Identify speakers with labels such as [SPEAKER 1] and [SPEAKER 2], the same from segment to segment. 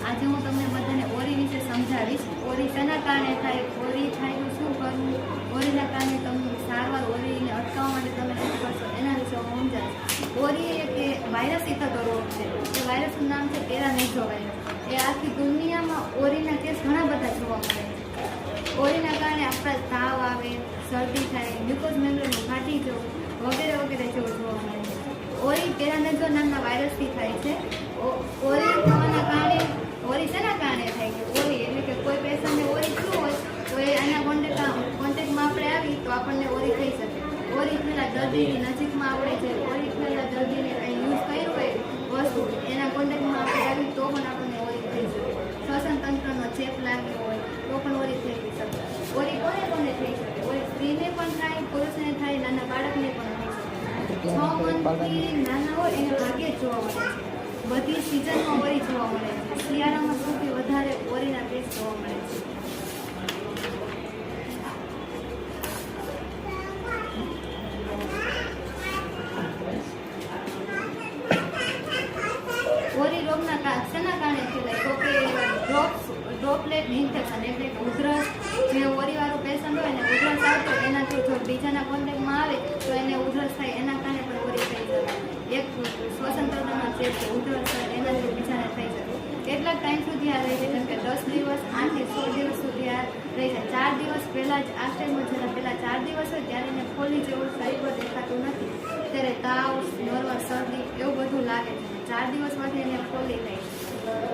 [SPEAKER 1] આજે હું તમને બધાને ઓરી વિશે સમજાવીશ. ઓરી શેના કારણે થાય, ઓરી થાય તો શું કરવું, ઓરીના કારણે તમને સારવાર, ઓરીને અટકાવવા માટે તમે શું કરશો, એના વિશે હું સમજાવીશ. ઓરી એક વાયરસથી થતો રોગ છે. એ વાયરસનું નામ છે પેરામેઝો વાયરસ. એ આખી દુનિયામાં ઓરીના કેસ ઘણા બધા જોવા મળે છે. ઓરીના કારણે આપણા તાવ આવે, શરદી થાય, મ્યુકોઝ મેમ્બ્રેન ફાટી જવું વગેરે વગેરે જેવું જોવા મળે છે. ઓરી પેરામેઝો નામના વાયરસથી થાય છે. ઓરી થવાના કારણે, ઓરી શેના કારણે થાય છે? ઓરી એટલે કે કોઈ પેશન્ટને ઓરી થયું હોય તો એ આના કોન્ટેક્ટમાં આપણે આવી તો આપણને ઓરી થઈ શકે. ઓરી થયેલા દર્દીની નજીકમાં આપણે જે ઓરી થયેલા દર્દીને યુઝ કર્યું હોય વસ્તુ એના કોન્ટેક્ટમાં આપણે આવી તો પણ આપણને ઓરી થઈ શકે. શ્વસન તંત્રનો ચેપ લાગ્યો હોય તો પણ ઓરી થઈ શકે. ઓરી કોને થઈ શકે? ઓરી સ્ત્રીને પણ થાય, પુરુષને થાય, નાના બાળકને પણ થઈ શકે. 6 મહિનાથી નાના હોય એને ભાગ્યે જ જોવા મળે છે. બધી સિઝનમાં ઓરી જોવા મળે છે. શિયાળામાં સૌથી વધારે ઓરીના કેસ જોવા મળે છે. ઓરી રોગના શેના કારણે ફેલાય તો કે ડ્રોપલેટ ઇન્ફેક્શન એટલે કે ઉધરસ. જે ઓરીવાળું પેશન્ટ હોય ને ઉધરસ આવતો એનાથી જો બીજાના કોન્ટેક્ટમાં આવે તો એને ઉધરસ થાય, એના કારણે પણ ઓરી થઈ શકે. એક શ્વસન તંત્રમાં ચેપ છે, ઉધરસ થાય એનાથી બીજાને થઈ શકે. કેટલાક ટાઈમ સુધી આ રહી છે, જેમ કે 10 દિવસ, 8 થી 16 દિવસ સુધી આ રહી છે. 4 દિવસ પહેલાં જ આ સ્ટેજમાં જેના પહેલાં 4 દિવસ હોય ત્યારે એને ફોલી જેવું શરીર પર દેખાતું નથી, ત્યારે તાવ, નોર્મલ શરદી એવું બધું લાગે છે. 4 દિવસમાંથી એને ફોલી થાય.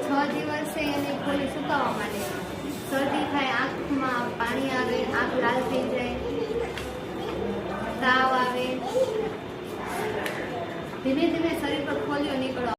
[SPEAKER 1] 6 દિવસે એને ફોલી સુકાવા માંડે, શરદી થાય, આંખમાં પાણી આવે, આંખ લાલ થઈ જાય, તાવ આવે, ધીમે ધીમે શરીર પર ફોલીઓ નીકળવા